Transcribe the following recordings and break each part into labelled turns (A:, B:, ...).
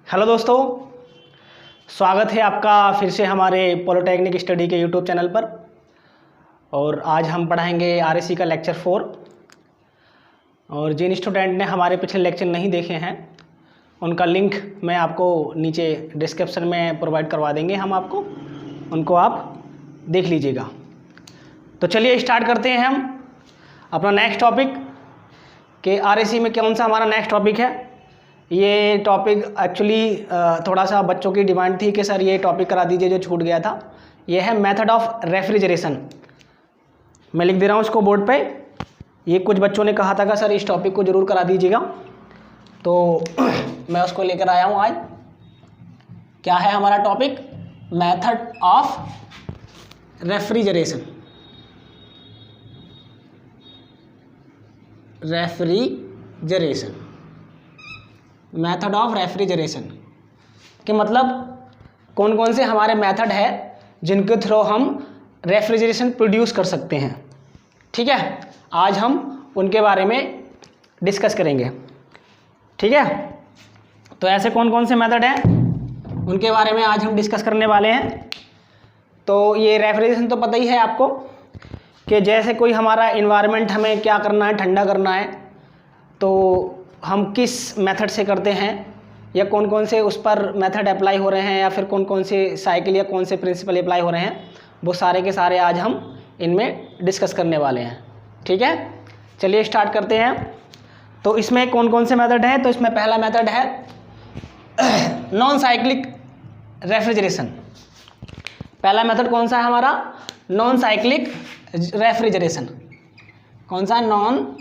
A: Hello दोस्तों, स्वागत है आपका फिर से हमारे पॉलिटेक्निक स्टडी के यूट्यूब चैनल पर। और आज हम पढ़ाएंगे आरएसी का लेक्चर 4। और जिन स्टूडेंट ने हमारे पिछले लेक्चर नहीं देखे हैं उनका लिंक मैं आपको नीचे डिस्क्रिप्शन में प्रोवाइड करवा देंगे, हम आपको उनको आप देख लीजिएगा। तो चलिए स्टार्ट करते हैं हम अपना नेक्स्ट टॉपिक कि आरएसी में कौन सा हमारा नेक्स्ट टॉपिक है। ये टॉपिक एक्चुअली थोड़ा सा बच्चों की डिमांड थी कि सर ये टॉपिक करा दीजिए जो छूट गया था। ये है मेथड ऑफ रेफ्रिजरेशन। मैं लिख दे रहा हूँ इसको बोर्ड पे। ये कुछ बच्चों ने कहा था कि सर इस टॉपिक को ज़रूर करा दीजिएगा, तो मैं उसको लेकर आया हूँ आज। क्या है हमारा topic? Method of refrigeration. Method of refrigeration के मतलब कौन कौन से हमारे मेथड है जिनके थ्रू हम रेफ्रिजरेशन प्रोड्यूस कर सकते हैं। ठीक है, आज हम उनके बारे में डिस्कस करेंगे। ठीक है, तो ऐसे कौन कौन से मेथड हैं उनके बारे में आज हम डिस्कस करने वाले हैं। तो ये रेफ्रिजरेशन तो पता ही है आपको कि जैसे कोई हमारा इन्वायरमेंट हमें क्या करना है, ठंडा करना है, तो हम किस मेथड से करते हैं या कौन कौन से उस पर मेथड अप्लाई हो रहे हैं या फिर कौन कौन से साइकिल या कौन से प्रिंसिपल अप्लाई हो रहे हैं, वो सारे के सारे आज हम इनमें डिस्कस करने वाले हैं। ठीक है, चलिए स्टार्ट करते हैं। तो इसमें कौन कौन से मेथड हैं? तो इसमें पहला मेथड है नॉन साइक्लिक रेफ्रिजरेशन। पहला मेथड कौन सा है हमारा? Non cyclic refrigeration. कौन सा? Non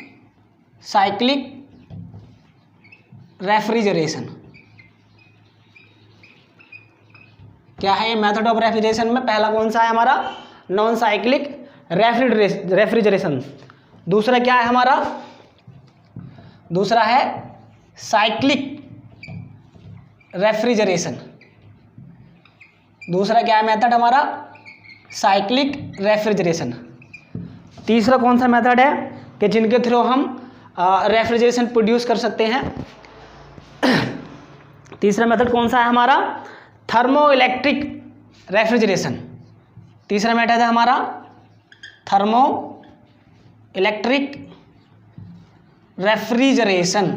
A: cyclic refrigeration. क्या है ये मेथड ऑफ रेफ्रिजरेशन में? पहला कौन सा है हमारा? Non cyclic refrigeration. दूसरा क्या है हमारा? दूसरा है साइक्लिक रेफ्रिजरेशन। दूसरा क्या है मेथड हमारा? Cyclic refrigeration. तीसरा कौन सा मेथड है कि जिनके थ्रू हम रेफ्रिजरेशन प्रोड्यूस कर सकते हैं? तीसरा मेथड कौन सा है हमारा? Thermo electric refrigeration. तीसरा मेथड है हमारा thermo electric refrigeration.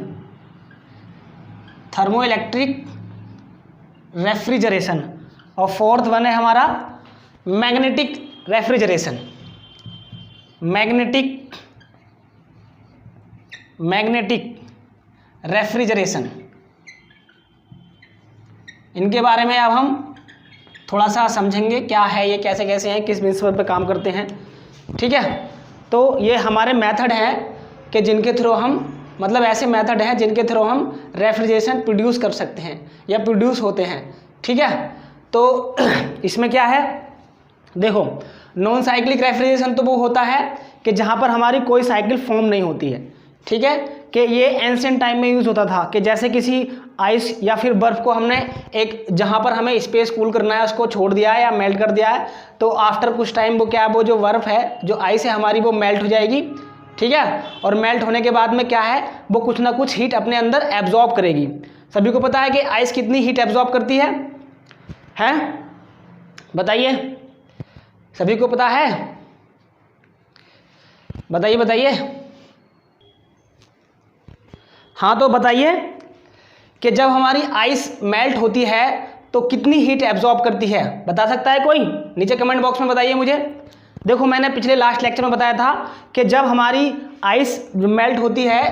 A: Thermo electric refrigeration. और फोर्थ वन है हमारा मैग्नेटिक रेफ्रिजरेशन। Magnetic refrigeration. इनके बारे में अब हम थोड़ा सा समझेंगे क्या है ये, कैसे कैसे हैं, किस प्रिंसिपल पे काम करते हैं। ठीक है, तो ये हमारे मेथड हैं कि जिनके थ्रू हम, मतलब ऐसे मेथड हैं जिनके थ्रू हम रेफ्रिजरेशन प्रोड्यूस कर सकते हैं या प्रोड्यूस होते हैं। ठीक है, तो इसमें क्या है, देखो नॉन साइक्लिक रेफ्रिजरेशन तो वो होता है कि जहाँ पर हमारी कोई साइकिल फॉर्म नहीं होती है। ठीक है, कि ये एंशिएंट टाइम में यूज़ होता था कि जैसे किसी आइस या फिर बर्फ़ को हमने एक जहाँ पर हमें स्पेस कूल करना है उसको छोड़ दिया है या मेल्ट कर दिया है, तो आफ्टर कुछ टाइम वो क्या है, वो जो बर्फ़ है, जो आइस है हमारी, वो मेल्ट हो जाएगी। ठीक है, और मेल्ट होने के बाद में क्या है, वो कुछ ना कुछ हीट अपने अंदर एब्जॉर्ब करेगी। सभी को पता है कि आइस कितनी हीट एब्जॉर्ब करती है? बताइए, सभी को पता है? बताइए। हाँ, तो बताइए कि जब हमारी आइस मेल्ट होती है तो कितनी हीट एब्जॉर्ब करती है? बता सकता है कोई? नीचे कमेंट बॉक्स में बताइए मुझे। देखो मैंने पिछले लास्ट लेक्चर में बताया था कि जब हमारी आइस मेल्ट होती है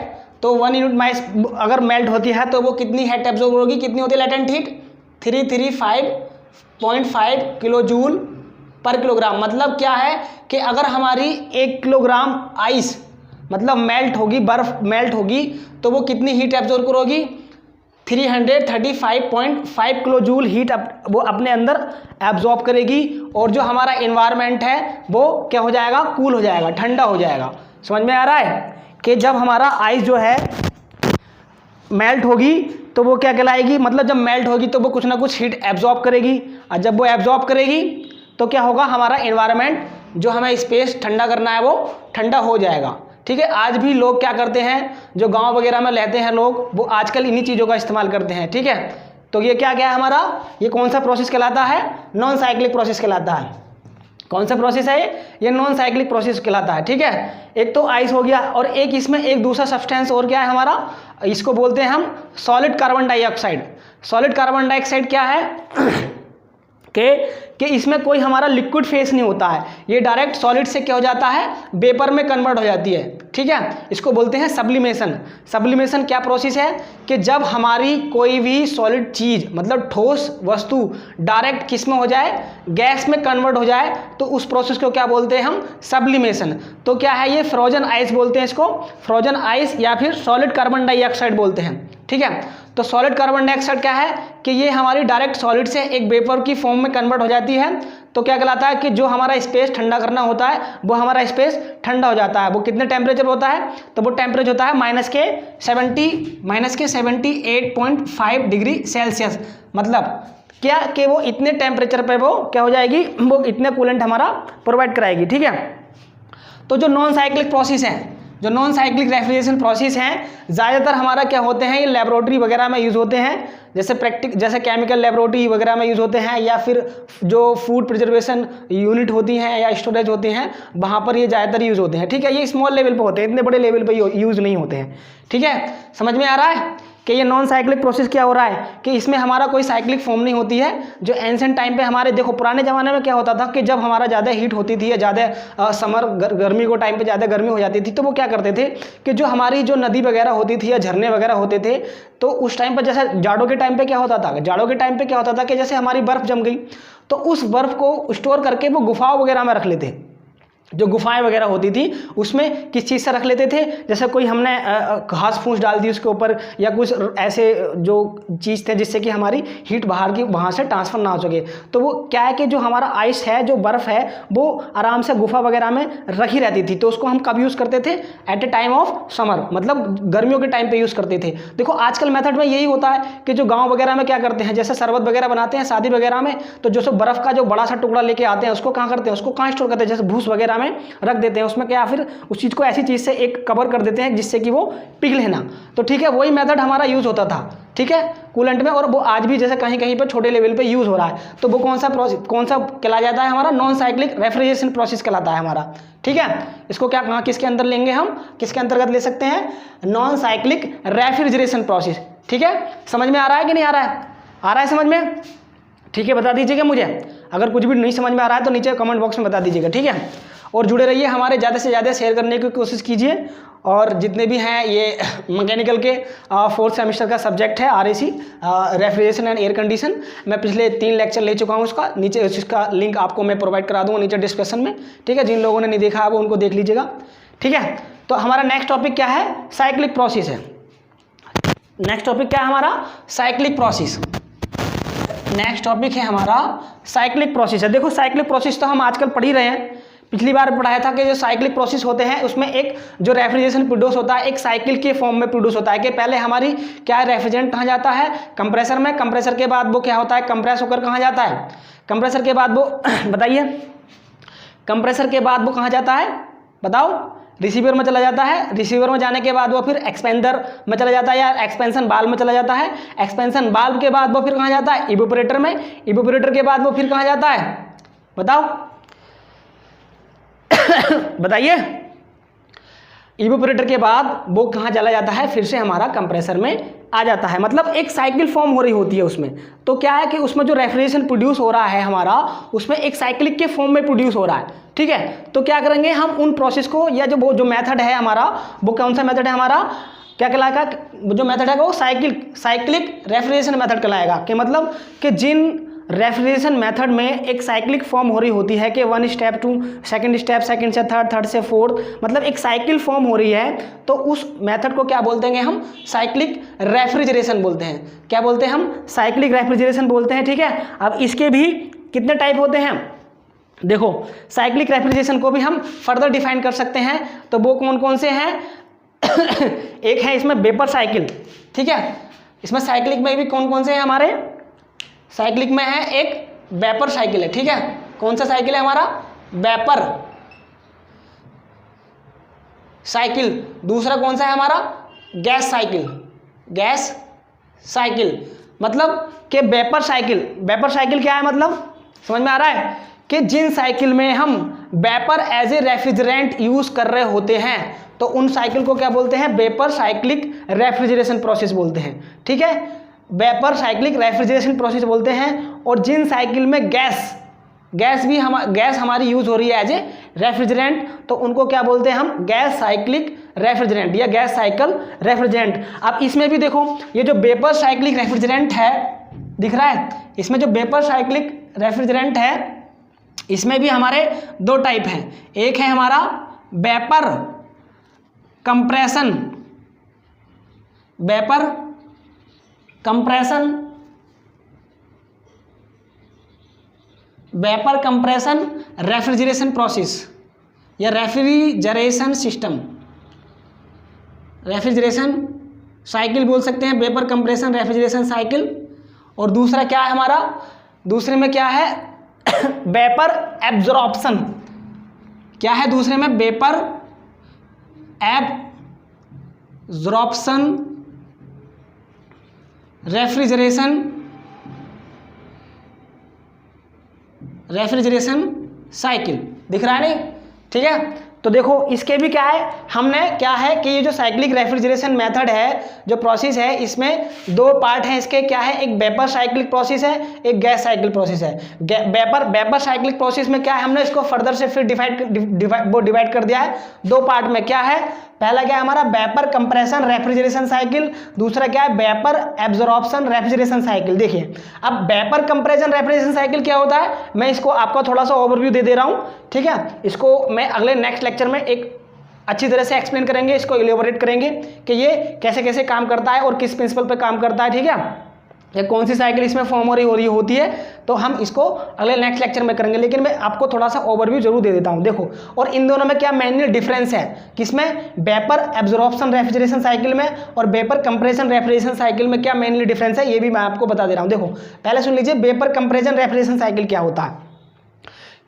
A: तो 1 यूनिट माइस अगर मेल्ट होती है तो वो कितनी हीट एब्जॉर्ब होगी? कितनी होती है लेटेंट हीट? 335.5 किलो जूल पर किलोग्राम। मतलब क्या है कि अगर हमारी 1 किलोग्राम आइस मतलब मेल्ट होगी, बर्फ मेल्ट होगी, तो वो कितनी हीट एब्जॉर्ब करोगी? 335.5 किलो जूल हीट वो अपने अंदर एब्जॉर्ब करेगी। और जो हमारा एनवायरनमेंट है वो क्या हो जाएगा? कूल हो जाएगा, ठंडा हो जाएगा। समझ में आ रहा है कि जब हमारा आइस जो है मेल्ट होगी तो वो क्या कहलाएगी? मतलब जब मेल्ट होगी तो वो कुछ ना कुछ हीट एब्जॉर्ब करेगी, और जब वो एब्जॉर्ब करेगी तो क्या होगा? हमारा एनवायरनमेंट, जो हमें स्पेस ठंडा करना है, वो ठंडा हो जाएगा। ठीक है। आज भी लोग क्या करते हैं, जो गांव वगैरह में रहते हैं लोग, वो आजकल इन्हीं चीज़ों का इस्तेमाल करते हैं। ठीक है। तो ये क्या क्या है हमारा, ये कौन सा प्रोसेस कहलाता है, नॉन साइक्लिक प्रोसेस कहलाता है। कौन सा प्रोसेस है ये नॉन साइक्लिक प्रोसेस कहलाता है। ठीक है, एक तो आइस हो गया और एक इसमें एक दूसरा सब्सटेंस और क्या है हमारा, इसको बोलते हैं हम solid carbon dioxide. Solid carbon dioxide क्या है कि इसमें कोई हमारा लिक्विड फेस नहीं होता है, ये डायरेक्ट सॉलिड से क्या हो जाता है, वेपर में कन्वर्ट हो जाती है। ठीक है, इसको बोलते हैं सब्लिमेशन। सब्लिमेशन क्या प्रोसेस है कि जब हमारी कोई भी सॉलिड चीज मतलब ठोस वस्तु डायरेक्ट किस में हो जाए, गैस में कन्वर्ट हो जाए, तो उस प्रोसेस को क्या बोलते हैं हम, सब्लिमेशन। तो क्या है ये, फ्रोजन आइस बोलते हैं इसको, फ्रोजन आइस या फिर सॉलिड कार्बन डाइऑक्साइड बोलते हैं। ठीक है, तो सॉलिड कार्बन डाइऑक्साइड क्या है कि ये हमारी डायरेक्ट सॉलिड से एक वेपर की फॉर्म में कन्वर्ट हो जाती है। तो क्या कहलाता है कि जो हमारा स्पेस ठंडा करना होता है वो हमारा स्पेस ठंडा हो जाता है। वो कितने टेम्परेचर होता है, तो वो टेम्परेचर होता है -78.5 डिग्री सेल्सियस। मतलब क्या कि वो इतने टेम्परेचर पे वो क्या हो जाएगी, वो इतने कूलेंट हमारा प्रोवाइड कराएगी। ठीक है, तो जो नॉन साइक्लिक प्रोसेस है, जो नॉन साइक्लिक रेफ्रिजरेशन प्रोसेस हैं, ज़्यादातर हमारा क्या होते हैं, ये लेबोरेटरी वगैरह में यूज़ होते हैं, जैसे केमिकल लेबोरेटरी वगैरह में यूज़ होते हैं, या फिर जो फूड प्रिजर्वेशन यूनिट होती हैं या स्टोरेज होती हैं वहाँ पर ये ज़्यादातर यूज़ होते हैं। ठीक है, ये स्मॉल लेवल पे होते हैं, इतने बड़े लेवल पे यूज़ नहीं होते हैं। ठीक है, समझ में आ रहा है कि ये नॉन साइक्लिक प्रोसेस क्या हो रहा है कि इसमें हमारा कोई साइक्लिक फॉर्म नहीं होती है। जो एंशिएंट टाइम पे हमारे, देखो पुराने ज़माने में क्या होता था कि जब हमारा ज़्यादा हीट होती थी या ज़्यादा समर गर्मी को टाइम पे ज़्यादा गर्मी हो जाती थी, तो वो क्या करते थे कि जो हमारी जो नदी वगैरह होती थी या झरने वगैरह होते थे, तो उस टाइम पर जैसे जाड़ों के टाइम पर क्या होता था, जाड़ों के टाइम पर क्या होता था कि जैसे हमारी बर्फ़ जम गई तो उस बर्फ़ को स्टोर करके वो गुफाओं वगैरह में रख लेते। जो गुफाएं वगैरह होती थी उसमें किस चीज़ से रख लेते थे, जैसे कोई हमने घास फूस डाल दी उसके ऊपर या कुछ ऐसे जो चीज़ थे जिससे कि हमारी हीट बाहर की वहाँ से ट्रांसफर ना हो सके। तो वो क्या है कि जो हमारा आइस है, जो बर्फ़ है, वो आराम से गुफा वगैरह में रखी रहती थी। तो उसको हम कब यूज़ करते थे, at a time of summer, मतलब गर्मियों के टाइम पर यूज़ करते थे। देखो आजकल मेथड में यही होता है कि जो गाँव वगैरह में क्या करते हैं, जैसे शरबत वगैरह बनाते हैं शादी वगैरह में, तो जो सब बर्फ़ का जो बड़ा सा टुकड़ा लेके आते हैं उसको कहाँ करते हैं, उसको कहाँ स्टोर करते हैं, जैसे भूस वगैरह में रख देते हैं, उसमें क्या फिर उस चीज़ को ऐसी चीज़ से एक कवर कर देते हैं जिससे कि वो पिघले ना। तो ठीक है, वही मेथड हमारा यूज़ होता था। ठीक है, कूलेंट में, और वो आज भी जैसे कहीं कहीं पर छोटे लेवल पे यूज़ हो रहा है। तो वो कौन सा कहला जाता है हमारा, नॉन साइक्लिक रेफ्रिजरेशन प्रोसेस कहलाता है हमारा। ठीक है, इसको क्या कहाँ किसके अंदर लेंगे हम, किसके अंतर्गत ले सकते हैं, नॉन साइक्लिक रेफ्रिजरेशन प्रोसेस। ठीक है, समझ में आ रहा है कि नहीं आ रहा है, आ रहा है समझ में। ठीक है, बता दीजिएगा मुझे, अगर कुछ भी नहीं समझ में आ रहा है तो नीचे कमेंट बॉक्स में बता दीजिएगा। ठीक है, और जुड़े रहिए, हमारे ज़्यादा से ज़्यादा शेयर करने की कोशिश कीजिए। और जितने भी हैं ये मैकेनिकल के 4th सेमेस्टर का सब्जेक्ट है RAC, refrigeration and air condition, मैं पिछले 3 लेक्चर ले चुका हूँ उसका, नीचे उसका लिंक आपको मैं प्रोवाइड करा दूँगा नीचे डिस्क्रिप्शन में। ठीक है, जिन लोगों ने नहीं देखा है वो उनको देख लीजिएगा। ठीक है, तो हमारा नेक्स्ट टॉपिक क्या है, साइक्लिक प्रोसेस है। नेक्स्ट टॉपिक क्या है हमारा, साइक्लिक प्रोसेस। नेक्स्ट टॉपिक है हमारा साइक्लिक प्रोसेस है। देखो साइक्लिक प्रोसेस तो हम आजकल पढ़ ही रहे हैं, पिछली बार पढ़ाया था कि जो साइक्लिक प्रोसेस होते हैं उसमें एक जो रेफ्रिजरेशन प्रोड्यूस होता है एक साइकिल के फॉर्म में प्रोड्यूस होता है कि पहले हमारी क्या है, रेफ्रिजरेंट कहाँ जाता है, कंप्रेसर में, कंप्रेसर के बाद वो क्या होता है, कंप्रेस होकर कहाँ जाता है, कंप्रेसर के बाद वो बताइए, कंप्रेसर के बाद वो कहाँ जाता है बताओ, रिसीवर में चला जाता है। रिसीवर में जाने के बाद वो फिर एक्सपेंडर में चला जाता है या एक्सपेंशन बाल्व में चला जाता है। एक्सपेंशन बाल्व के बाद वो फिर कहाँ जाता है, इवेपोरेटर में। इवेपोरेटर के बाद वो फिर कहाँ जाता है बताओ बताइए। इवेपोरेटर के बाद वो कहाँ चला जाता है, फिर से हमारा कंप्रेसर में आ जाता है। मतलब एक साइकिल फॉर्म हो रही होती है उसमें। तो क्या है कि उसमें जो रेफ्रिजरेशन प्रोड्यूस हो रहा है हमारा, उसमें एक साइक्लिक के फॉर्म में प्रोड्यूस हो रहा है। ठीक है, तो क्या करेंगे हम उन प्रोसेस को, या जो मेथड है हमारा, वो कौन सा मेथड है हमारा, क्या कहलाएगा, जो मेथड है वो साइक्लिक रेफ्रिजरेशन मेथड कहलाएगा। कि मतलब कि जिन रेफ्रिजरेशन मेथड में एक साइक्लिक फॉर्म हो रही होती है कि 1 step to second step, second से थर्ड, थर्ड से फोर्थ, मतलब एक साइकिल फॉर्म हो रही है, तो उस मेथड को क्या बोलते हैं हम, साइक्लिक रेफ्रिजरेशन बोलते हैं। क्या बोलते हैं हम, साइक्लिक रेफ्रिजरेशन बोलते हैं। ठीक है, अब इसके भी कितने टाइप होते हैं, देखो साइक्लिक रेफ्रिजरेशन को भी हम फर्दर डिफाइन कर सकते हैं। तो वो कौन कौन से हैं एक है इसमें वेपर साइकिल। ठीक है, इसमें साइक्लिक में भी कौन कौन से हैं हमारे, साइक्लिक में है एक वेपर साइकिल है। ठीक है, कौन सा साइकिल है हमारा, वेपर साइकिल। दूसरा कौन सा है हमारा, गैस साइकिल, गैस साइकिल। मतलब कि वेपर साइकिल क्या है, मतलब समझ में आ रहा है कि जिन साइकिल में हम vapour as a refrigerant use कर रहे होते हैं तो उन साइकिल को क्या बोलते हैं, वेपर साइक्लिक रेफ्रिजरेशन प्रोसेस बोलते हैं। ठीक है, वेपर साइक्लिक रेफ्रिजरेशन प्रोसेस बोलते हैं। और जिन साइकिल में गैस हमारी यूज हो रही है एज ए रेफ्रिजरेंट तो उनको क्या बोलते हैं हम, गैस साइक्लिक रेफ्रिजरेंट या गैस साइकिल रेफ्रिजरेंट। अब इसमें भी देखो ये जो वेपर साइक्लिक रेफ्रिजरेंट है दिख रहा है, इसमें जो वेपर साइक्लिक रेफ्रिजरेंट है इसमें भी हमारे दो टाइप हैं। एक है हमारा वेपर कंप्रेशन रेफ्रिजरेशन प्रोसेस या रेफ्रिजरेशन सिस्टम, रेफ्रिजरेशन साइकिल बोल सकते हैं, वेपर कंप्रेशन रेफ्रिजरेशन साइकिल। और दूसरा क्या है हमारा, दूसरे में क्या है वेपर एब्जॉर्प्शन, क्या है दूसरे में, वेपर एब्जॉर्प्शन रेफ्रिजरेशन साइकिल। दिख रहा है नहीं, ठीक है। तो देखो इसके भी क्या है, हमने क्या है कि ये जो साइक्लिक रेफ्रिजरेशन मेथड है, जो प्रोसेस है, इसमें दो पार्ट हैं इसके। क्या है, एक वेपर साइक्लिक प्रोसेस है, एक गैस साइक्लिक प्रोसेस है। वेपर साइक्लिक प्रोसेस में क्या है, हमने इसको फर्दर से फिर डिवाइड कर दिया है दो पार्ट में। क्या है, पहला क्या है हमारा वेपर कंप्रेशन रेफ्रिजरेशन साइकिल, दूसरा क्या है वेपर एब्जॉर्प्शन रेफ्रिजरेशन साइकिल। देखिए अब वेपर कंप्रेशन रेफ्रिजरेशन साइकिल क्या होता है, मैं इसको आपको थोड़ा सा ओवरव्यू दे रहा हूँ। ठीक है, इसको मैं अगले नेक्स्ट लेक्चर में एक अच्छी तरह से एक्सप्लेन करेंगे, इसको इलेबोरेट करेंगे कि ये कैसे कैसे काम करता है और किस प्रिंसिपल पे काम करता है। ठीक है, या कौन सी साइकिल इसमें फॉर्म हो रही होती है, तो हम इसको अगले नेक्स्ट लेक्चर में करेंगे। लेकिन मैं आपको थोड़ा सा ओवरव्यू जरूर दे देता हूं। देखो, और इन दोनों में क्या मेनली डिफरेंस है, किसमें, वेपर एब्जॉर्प्शन रेफ्रिजरेशन साइकिल में और वेपर कंप्रेशन रेफ्रिजरेशन साइकिल में क्या मेनली डिफरेंस है, ये भी मैं आपको बता दे रहा हूं। देखो पहले सुन लीजिए, वेपर कंप्रेशन रेफ्रिजरेशन साइकिल क्या होता है।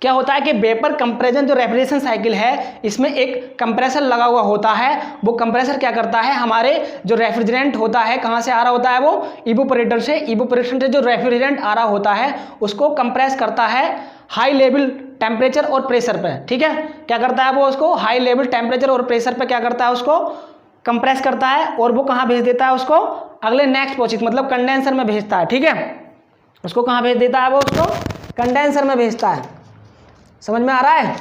A: क्या होता है कि वेपर कंप्रेशन जो रेफ्रिजरेशन साइकिल है, इसमें एक कंप्रेसर लगा हुआ होता है। वो कंप्रेसर क्या करता है, हमारे जो रेफ्रिजरेंट होता है कहाँ से आ रहा होता है, वो इवोपरेटर से जो रेफ्रिजरेंट आ रहा होता है उसको कंप्रेस करता है हाई लेवल टेम्परेचर और प्रेशर पर। ठीक है, क्या करता है वो, उसको हाई लेवल टेम्परेचर और प्रेशर पर क्या करता है, उसको कंप्रेस करता है और वो कहाँ भेज देता है, उसको अगले नेक्स्ट प्रोसेस मतलब कंडेंसर में भेजता है। ठीक है, उसको कहाँ भेज देता है, वो उसको कंडेंसर में भेजता है। समझ में आ रहा है,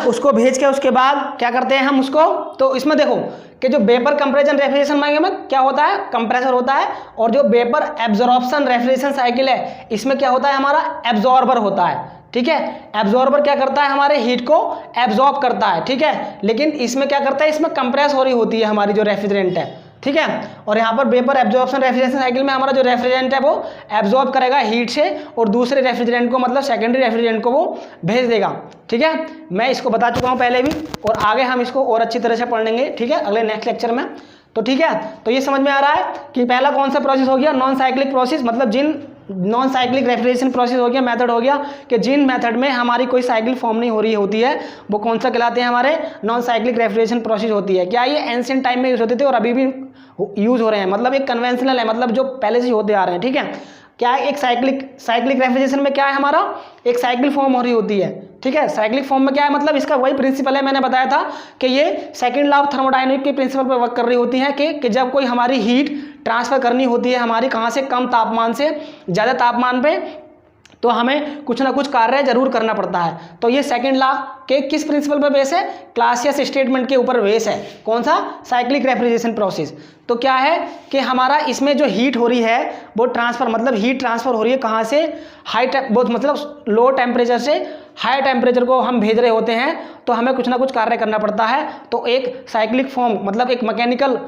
A: उसको भेज के उसके बाद क्या करते हैं हम उसको, तो इसमें देखो कि जो वेपर कंप्रेशन रेफ्रिजरेशन में क्या होता है, कंप्रेसर होता है, और जो वेपर एब्जॉर्प्शन रेफ्रिजरेशन साइकिल है इसमें क्या होता है, हमारा एब्जॉर्बर होता है। ठीक है, एब्जॉर्बर क्या करता है, हमारे हीट को एब्जॉर्ब करता है। ठीक है, लेकिन इसमें क्या करता है, इसमें कंप्रेस हो रही होती है हमारी जो रेफ्रिजरेंट है। ठीक है, और यहाँ पर वेपर एब्जॉर्प्शन रेफ्रिजरेशन साइकिल में हमारा जो रेफ्रिजरेंट है वो एब्जॉर्ब करेगा हीट से और दूसरे रेफ्रिजरेंट को मतलब सेकेंडरी रेफ्रिजरेंट को वो भेज देगा। ठीक है, मैं इसको बता चुका हूँ पहले भी और आगे हम इसको और अच्छी तरह से पढ़ लेंगे। ठीक है, अगले नेक्स्ट लेक्चर में। तो ठीक है, तो ये समझ में आ रहा है कि पहला कौन सा प्रोसेस हो गया, नॉन साइक्लिक प्रोसेस, मतलब जिन नॉन साइक्लिक रेफ्रिजरेशन प्रोसेस हो गया, मेथड हो गया कि जिन मेथड में हमारी कोई साइकिल फॉर्म नहीं हो रही होती है वो कौन सा कहलाते हैं, हमारे नॉन साइक्लिक रेफ्रिजरेशन प्रोसेस होती है। क्या ये एंशिएंट टाइम में यूज होते थे और अभी भी यूज हो रहे हैं, मतलब एक कन्वेंशनल है, मतलब जो पहले से होते आ रहे हैं। ठीक है, क्या है, एक साइक्लिक रेफ्रिजरेशन में क्या है, हमारा एक साइकिल फॉर्म हो रही होती है। ठीक है, साइक्लिक फॉर्म में क्या है, मतलब इसका वही प्रिंसिपल है, मैंने बताया था कि ये सेकंड लॉ ऑफ थर्मोडायनामिक्स के प्रिंसिपल पर वर्क कर रही होती है कि जब कोई हमारी हीट ट्रांसफर करनी होती है हमारी कहाँ से, कम तापमान से ज़्यादा तापमान पे, तो हमें कुछ ना कुछ कार्य जरूर करना पड़ता है। तो ये सेकंड लॉ के किस प्रिंसिपल पर बेस है, क्लासियस स्टेटमेंट के ऊपर बेस है। कौन सा, साइक्लिक रेफ्रिजरेशन प्रोसेस। तो क्या है कि हमारा इसमें जो हीट हो रही है वो ट्रांसफर, मतलब हीट ट्रांसफर हो रही है कहाँ से, बहुत मतलब लो टेम्परेचर से हाई टेम्परेचर को हम भेज रहे होते हैं, तो हमें कुछ ना कुछ कार्य करना पड़ता है। तो एक साइक्लिक फॉर्म मतलब एक मैकेनिकल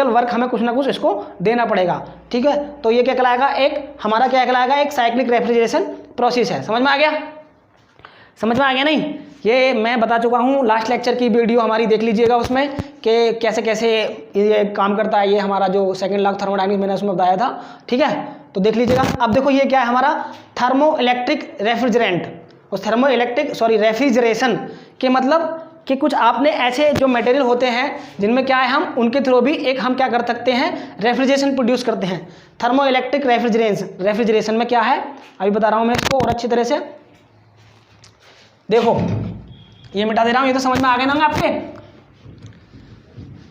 A: वर्क हमें कुछ ना कुछ इसको देना पड़ेगा। ठीक है, तो ये क्या कहलाएगा, एक हमारा क्या कहलाएगा, एक साइक्लिक रेफ्रिजरेशन प्रोसेस है। समझ में आ गया, समझ में आ गया नहीं, ये मैं बता चुका हूँ। लास्ट लेक्चर की वीडियो हमारी देख लीजिएगा, उसमें कि कैसे कैसे ये काम करता है, ये हमारा जो सेकंड लॉ ऑफ थर्मोडायनामिक्स मैंने उसमें बताया था। ठीक है, तो देख लीजिएगा। अब देखो ये क्या है, हमारा थर्मो इलेक्ट्रिक रेफ्रिजरेंट और रेफ्रिजरेशन के मतलब कि कुछ आपने ऐसे जो मटेरियल होते हैं जिनमें क्या है हम उनके थ्रू भी एक हम क्या कर सकते हैं रेफ्रिजरेशन प्रोड्यूस करते हैं। थर्मो इलेक्ट्रिक रेफ्रिजरेशन में क्या है अभी बता रहा हूँ मैं इसको और अच्छी तरह से। देखो ये मिटा दे रहा हूँ, ये तो समझ में आ गए ना आपके।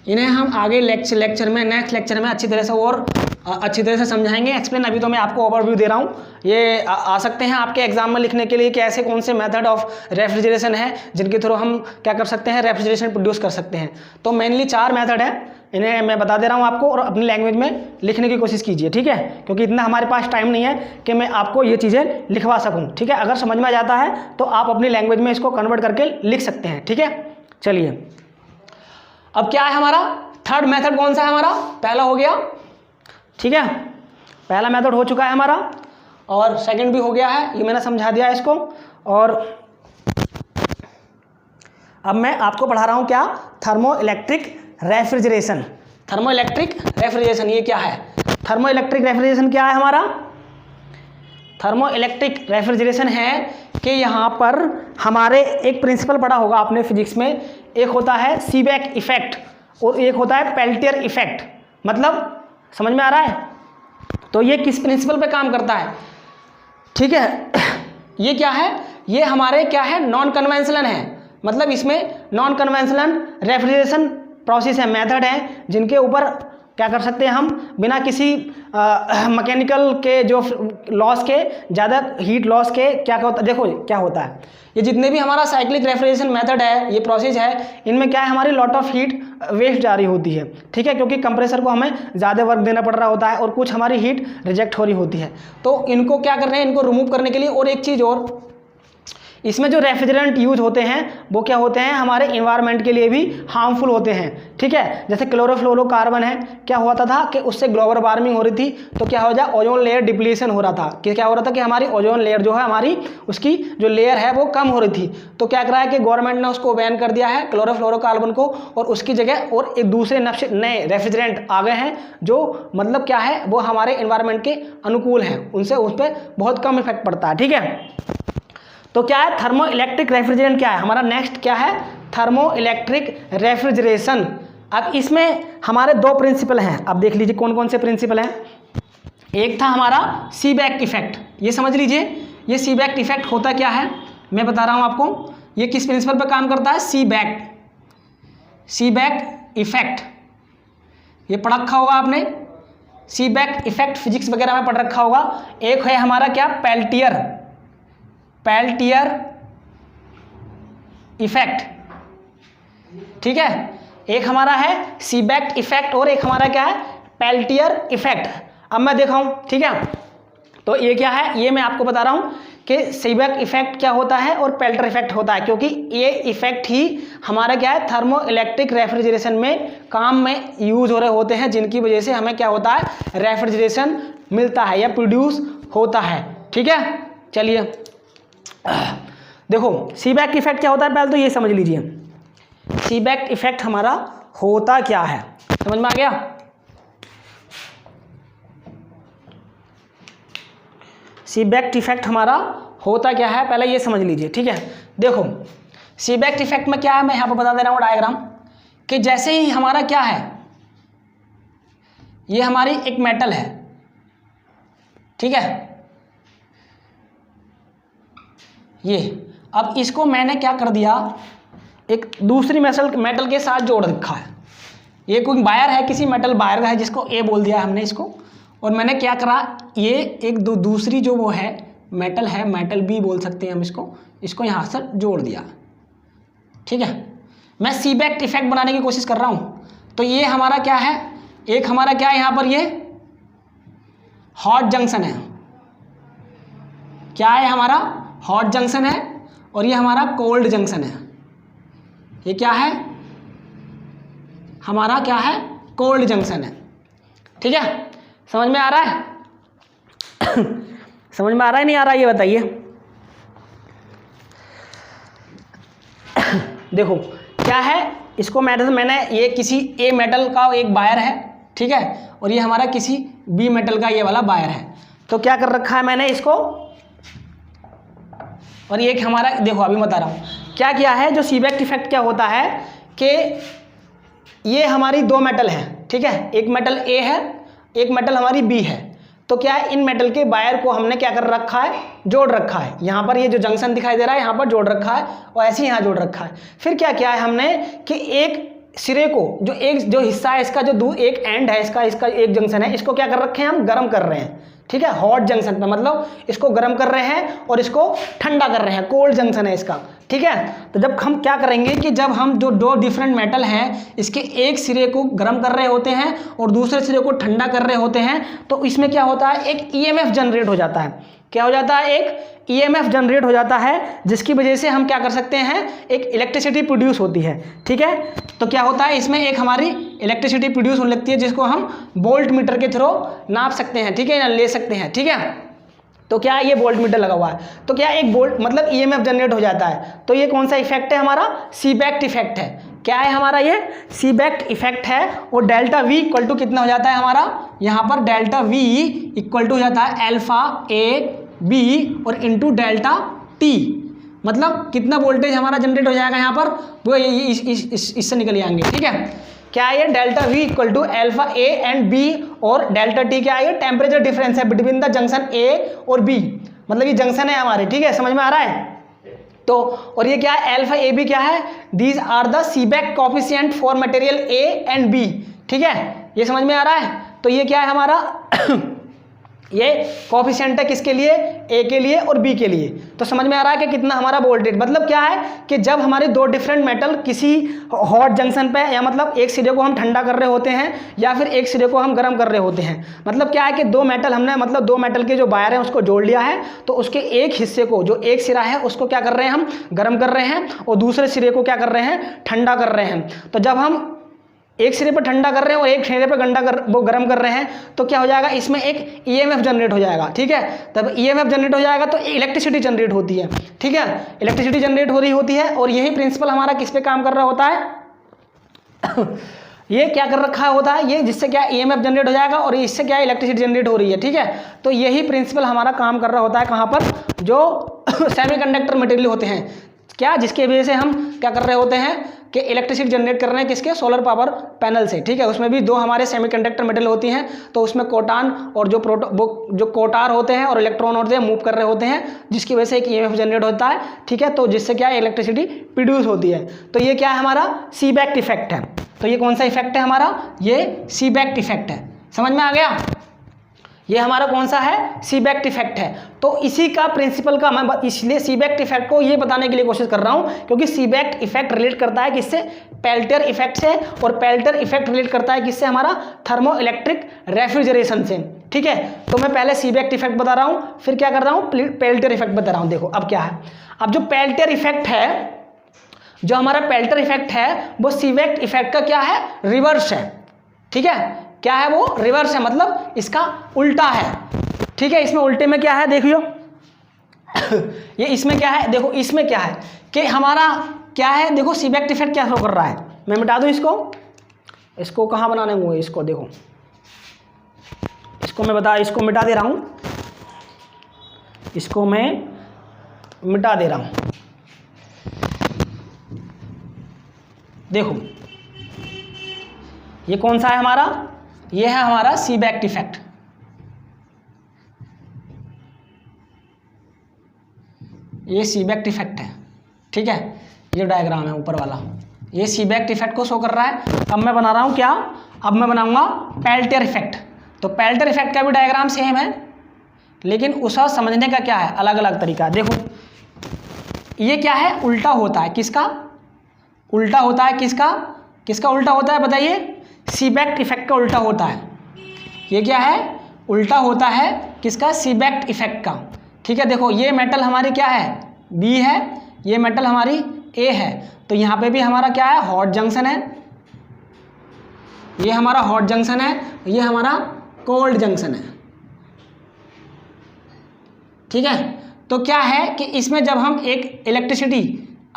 A: इन्हें हम आगे लेक्चर में नेक्स्ट लेक्चर में अच्छी तरह से और अच्छी तरह से समझाएंगे एक्सप्लेन। अभी तो मैं आपको ओवरव्यू दे रहा हूँ। ये आ सकते हैं आपके एग्जाम में लिखने के लिए कि ऐसे कौन से मेथड ऑफ रेफ्रिजरेशन है जिनके थ्रू हम क्या कर सकते हैं रेफ्रिजरेशन प्रोड्यूस कर सकते हैं। तो मेनली 4 मेथड है, इन्हें मैं बता दे रहा हूँ आपको और अपनी लैंग्वेज में लिखने की कोशिश कीजिए, ठीक है, क्योंकि इतना हमारे पास टाइम नहीं है कि मैं आपको ये चीज़ें लिखवा सकूँ, ठीक है। अगर समझ में आ जाता है तो आप अपनी लैंग्वेज में इसको कन्वर्ट करके लिख सकते हैं, ठीक है। चलिए अब क्या है हमारा थर्ड मेथड कौन सा है हमारा, पहला हो गया, ठीक है, पहला मेथड हो चुका है हमारा और सेकंड भी हो गया है, ये मैंने समझा दिया इसको। और अब मैं आपको पढ़ा रहा हूँ क्या, thermo electric refrigeration. Thermo electric refrigeration ये क्या है, थर्मो इलेक्ट्रिक रेफ्रिजरेशन क्या है हमारा, थर्मो इलेक्ट्रिक रेफ्रिजरेशन है कि यहाँ पर हमारे एक प्रिंसिपल पढ़ा होगा आपने फिजिक्स में, एक होता है सीबेक इफेक्ट और एक होता है पेल्टियर इफेक्ट। मतलब समझ में आ रहा है, तो ये किस प्रिंसिपल पे काम करता है, ठीक है। ये क्या है, ये हमारे क्या है नॉन कन्वेंशनल है, मतलब इसमें नॉन कन्वेंशनल रेफ्रिजरेशन प्रोसेस है, मेथड है जिनके ऊपर क्या कर सकते हैं हम बिना किसी मैकेनिकल के जो लॉस के, ज़्यादा हीट लॉस के क्या होता है। देखो क्या होता है, ये जितने भी हमारा साइक्लिक रेफ्रिजरेशन मेथड है, ये प्रोसेस है, इनमें क्या है हमारी लॉट ऑफ हीट वेस्ट जा रही होती है, ठीक है, क्योंकि कंप्रेसर को हमें ज़्यादा वर्क देना पड़ रहा होता है और कुछ हमारी हीट रिजेक्ट हो रही होती है। तो इनको क्या कर रहे हैं, इनको रिमूव करने के लिए। और एक चीज़ और, इसमें जो रेफ्रिजरेंट यूज होते हैं वो क्या होते हैं हमारे इन्वायरमेंट के लिए भी हार्मफुल होते हैं, ठीक है। जैसे क्लोरोफ्लोरोकार्बन है, क्या होता था कि उससे ग्लोबल वार्मिंग हो रही थी, तो क्या हो जाए ओजोन लेयर डिप्लीशन हो रहा था, कि क्या हो रहा था कि हमारी ओजोन लेयर जो है हमारी उसकी जो लेयर है वो कम हो रही थी। तो क्या करा है कि गवर्नमेंट ने उसको बैन कर दिया है क्लोरोफ्लोरोकार्बन को, और उसकी जगह और एक दूसरे नए रेफ्रिजरेंट आ गए हैं जो मतलब क्या है वो हमारे इन्वायरमेंट के अनुकूल हैं, उनसे उस पर बहुत कम इफेक्ट पड़ता है, ठीक है। तो क्या है थर्मो इलेक्ट्रिक रेफ्रिजरेंट, क्या है हमारा नेक्स्ट क्या है थर्मो इलेक्ट्रिक रेफ्रिजरेशन। अब इसमें हमारे 2 प्रिंसिपल हैं, अब देख लीजिए कौन कौन से प्रिंसिपल हैं। एक था हमारा सीबेक इफेक्ट, ये समझ लीजिए, ये सीबेक इफेक्ट होता क्या है मैं बता रहा हूँ आपको। ये किस प्रिंसिपल पर काम करता है, सीबेक इफेक्ट, ये पढ़ रखा होगा आपने, सीबेक इफेक्ट फिजिक्स वगैरह में पढ़ रखा होगा। एक है हमारा क्या पेल्टियर इफेक्ट, ठीक है, एक हमारा है सीबेक इफेक्ट और एक हमारा क्या है पेल्टियर इफेक्ट। अब मैं दिखाऊं, ठीक है, तो ये क्या है, ये मैं आपको बता रहा हूं कि सीबेक इफेक्ट क्या होता है और पेल्टियर इफेक्ट होता है, क्योंकि ये इफेक्ट ही हमारा क्या है थर्मो इलेक्ट्रिक रेफ्रिजरेशन में काम में यूज हो रहे होते हैं, जिनकी वजह से हमें क्या होता है रेफ्रिजरेशन मिलता है या प्रोड्यूस होता है, ठीक है। चलिए देखो सीबेक इफेक्ट क्या होता है, पहले तो ये समझ लीजिए सीबेक इफेक्ट हमारा होता क्या है, समझ में आ गया। सीबेक इफेक्ट हमारा होता क्या है पहले ये समझ लीजिए, ठीक है। देखो सीबेक इफेक्ट में क्या है, मैं यहां पर बता दे रहा हूं डायग्राम, कि जैसे ही हमारा क्या है ये हमारी एक मेटल है, ठीक है, ये अब इसको मैंने क्या कर दिया एक दूसरी मेटल के साथ जोड़ रखा है, ये कोई वायर है किसी मेटल वायर का है जिसको ए बोल दिया हमने इसको, और मैंने क्या करा ये एक दूसरी जो वो है मेटल है, मेटल बी बोल सकते हैं हम इसको यहाँ से जोड़ दिया, ठीक है। मैं सीबेक इफेक्ट बनाने की कोशिश कर रहा हूँ, तो ये हमारा क्या है, एक हमारा क्या है यहाँ पर ये हॉट जंक्शन है, क्या है हमारा हॉट जंक्शन है, और ये हमारा कोल्ड जंक्शन है, ये क्या है हमारा क्या है कोल्ड जंक्शन है, ठीक है। समझ में आ रहा है समझ में आ रहा है नहीं आ रहा है ये बताइए। देखो क्या है, इसको मैंने ये किसी ए मेटल का एक वायर है, ठीक है, और ये हमारा किसी बी मेटल का ये वाला वायर है, तो क्या कर रखा है मैंने इसको और एक हमारा देखो अभी बता रहा हूँ क्या किया है। जो सीबेक इफेक्ट क्या होता है कि ये हमारी दो मेटल हैं, ठीक है, एक मेटल ए है, एक मेटल हमारी बी है। तो क्या है, इन मेटल के वायर को हमने क्या कर रखा है, जोड़ रखा है। यहाँ पर ये जो जंक्शन दिखाई दे रहा है यहाँ पर जोड़ रखा है और ऐसे ही यहाँ जोड़ रखा है। फिर क्या किया है हमने कि एक सिरे को जो हिस्सा है इसका, जो एक एंड है इसका एक जंक्शन है, इसको क्या कर रखे हैं हम, गर्म कर रहे हैं, ठीक है, हॉट जंक्शन पे, मतलब इसको गर्म कर रहे हैं और इसको ठंडा कर रहे हैं, कोल्ड जंक्शन है इसका, ठीक है। तो जब हम क्या करेंगे कि जब हम जो दो डिफरेंट मेटल हैं इसके एक सिरे को गर्म कर रहे होते हैं और दूसरे सिरे को ठंडा कर रहे होते हैं, तो इसमें क्या होता है, एक ईएमएफ जनरेट हो जाता है। क्या हो जाता है, एक ईएमएफ जनरेट हो जाता है, जिसकी वजह से हम क्या कर सकते हैं, एक इलेक्ट्रिसिटी प्रोड्यूस होती है, ठीक है। तो क्या होता है, इसमें एक हमारी इलेक्ट्रिसिटी प्रोड्यूस होने लगती है जिसको हम वोल्ट मीटर के थ्रू नाप सकते हैं, ठीक है, या ले सकते हैं, ठीक है। तो क्या है, ये वोल्ट मीटर लगा हुआ है, तो क्या एक वोल्ट मतलब ईएमएफ जनरेट हो जाता है। तो ये कौन सा इफेक्ट है हमारा, सीबेक इफेक्ट है। क्या है हमारा, ये सीबेक इफेक्ट है। और डेल्टा वी इक्वल टू कितना हो जाता है हमारा, यहाँ पर डेल्टा वी इक्वल टू हो जाता है अल्फा ए बी और इंटू डेल्टा टी, मतलब कितना वोल्टेज हमारा जनरेट हो जाएगा यहाँ पर, वो इससे निकल जाएंगे, ठीक है। क्या है ये, delta V equal to alpha A and B और डेल्टा टी क्या है, ये टेम्परेचर डिफरेंस है बिटवीन द जंक्शन ए और बी, मतलब ये जंक्शन है हमारे, ठीक है, समझ में आ रहा है। तो और ये क्या है, अल्फा ए बी क्या है, these are the Seebeck coefficient for material A and B, ठीक है, ये समझ में आ रहा है। तो ये क्या है हमारा ये कोफिशिएंट है किसके लिए, ए के लिए और बी के लिए। तो समझ में आ रहा है कि कितना हमारा वोल्टेज, मतलब क्या है कि जब हमारे दो डिफरेंट मेटल किसी हॉट जंक्शन पे, या मतलब एक सिरे को हम ठंडा कर रहे होते हैं या फिर एक सिरे को हम गर्म कर रहे होते हैं, मतलब क्या है कि दो मेटल हमने, मतलब दो मेटल के जो वायर हैं उसको जोड़ लिया है, तो उसके एक हिस्से को, जो एक सिरा है उसको क्या कर रहे हैं हम, गर्म कर रहे हैं और दूसरे सिरे को क्या कर रहे हैं, ठंडा कर रहे हैं। तो जब हम एक सिरे पर ठंडा कर रहे हैं और एक सिरे पर वो गर्म कर रहे हैं, तो क्या हो जाएगा, इसमें एक ईएमएफ जनरेट हो जाएगा, ठीक है। तब ईएमएफ जनरेट हो जाएगा तो इलेक्ट्रिसिटी जनरेट होती है, ठीक है, इलेक्ट्रिसिटी जनरेट हो रही होती है। और यही प्रिंसिपल हमारा किस पे काम कर रहा होता है ये क्या कर रखा होता है, ये जिससे क्या ईएमएफ जनरेट हो जाएगा और इससे क्या इलेक्ट्रिसिटी जनरेट हो रही है, ठीक है। तो यही प्रिंसिपल हमारा काम कर रहा होता है कहाँ पर, जो सेमीकंडक्टर मटेरियल होते हैं, क्या, जिसके वजह से हम क्या कर रहे होते हैं कि इलेक्ट्रिसिटी जनरेट कर रहे हैं किसके, सोलर पावर पैनल से, ठीक है। उसमें भी दो हमारे सेमीकंडक्टर मेटल होती हैं, तो उसमें कोटान और जो कोटार होते हैं और इलेक्ट्रॉन होते हैं मूव कर रहे होते हैं, जिसकी वजह से एक ईएमएफ जनरेट होता है, ठीक है। तो जिससे क्या इलेक्ट्रिसिटी प्रोड्यूस होती है। तो ये क्या है हमारा, सीबेक इफेक्ट है। तो ये कौन सा इफेक्ट है हमारा, ये सीबेक इफेक्ट है, समझ में आ गया। ये हमारा कौन सा है, सीबेक इफेक्ट है। तो इसी का प्रिंसिपल का मैं इसलिए सीबेक इफेक्ट को ये बताने के लिए कोशिश कर रहा हूँ, क्योंकि सीबेक इफेक्ट रिलेट करता है किससे, पेल्टियर इफेक्ट से, और पेल्टियर इफेक्ट रिलेट करता है किससे, हमारा थर्मो इलेक्ट्रिक रेफ्रिजरेशन से, ठीक है। तो मैं पहले सीबेक इफेक्ट बता रहा हूँ, फिर क्या कर रहा हूँ, पेल्टियर इफेक्ट बता रहा हूँ। देखो अब क्या है, अब जो पेल्टियर इफेक्ट है, जो हमारा पेल्टियर इफेक्ट है वो सीबेक इफेक्ट का क्या है, रिवर्स है, ठीक है। क्या है वो, रिवर्स है, मतलब इसका उल्टा है, ठीक है। इसमें उल्टे में क्या है, देखियो ये इसमें क्या है, देखो इसमें क्या है कि हमारा क्या है, देखो सीबेक इफेक्ट क्या शो कर रहा है। मैं मिटा दूं इसको कहाँ बनाने हुए, इसको देखो, इसको मिटा दे रहा हूँ, इसको मैं मिटा दे रहा हूँ। देखो ये कौन सा है हमारा, ये है हमारा सीबेक इफेक्ट। ये सीबेक इफेक्ट है, ठीक है। ये डायग्राम है ऊपर वाला, ये सीबेक इफेक्ट को शो कर रहा है। अब मैं बना रहा हूँ क्या, अब मैं बनाऊंगा पेल्टियर इफेक्ट। तो पेल्टियर इफेक्ट का भी डायग्राम सेम है, लेकिन उसका समझने का क्या है, अलग अलग तरीका। देखो ये क्या है, उल्टा होता है, किसका उल्टा होता है, किसका उल्टा होता है बताइए, सीबेक इफेक्ट का उल्टा होता है। ये क्या है, उल्टा होता है किसका, सीबेक इफेक्ट का, ठीक है। देखो ये मेटल हमारी क्या है, बी है, ये मेटल हमारी ए है, तो यहाँ पे भी हमारा क्या है, हॉट जंक्शन है, ये हमारा हॉट जंक्शन है, ये हमारा कोल्ड जंक्शन है, ठीक है। तो क्या है कि इसमें जब हम एक इलेक्ट्रिसिटी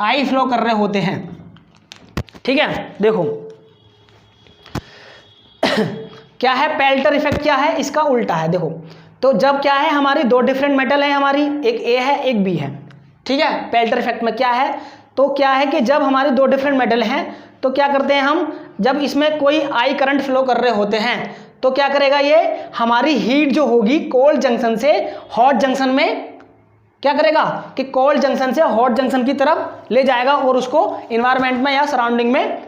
A: आई फ्लो कर रहे होते हैं, ठीक है, देखो क्या है, पेल्टियर इफेक्ट क्या है, इसका उल्टा है। देखो तो जब क्या है, हमारी दो डिफरेंट मेटल है, हमारी एक ए है एक बी है, ठीक है। पेल्टर इफेक्ट में क्या है, तो क्या है कि जब हमारे दो डिफरेंट मेटल हैं तो क्या करते हैं हम, जब इसमें कोई आई करंट फ्लो कर रहे होते हैं तो क्या करेगा, ये हमारी हीट जो होगी कोल्ड जंक्शन से हॉट जंक्शन में क्या करेगा कि कोल्ड जंक्शन से हॉट जंक्शन की तरफ ले जाएगा और उसको इन्वायरमेंट में या सराउंडिंग में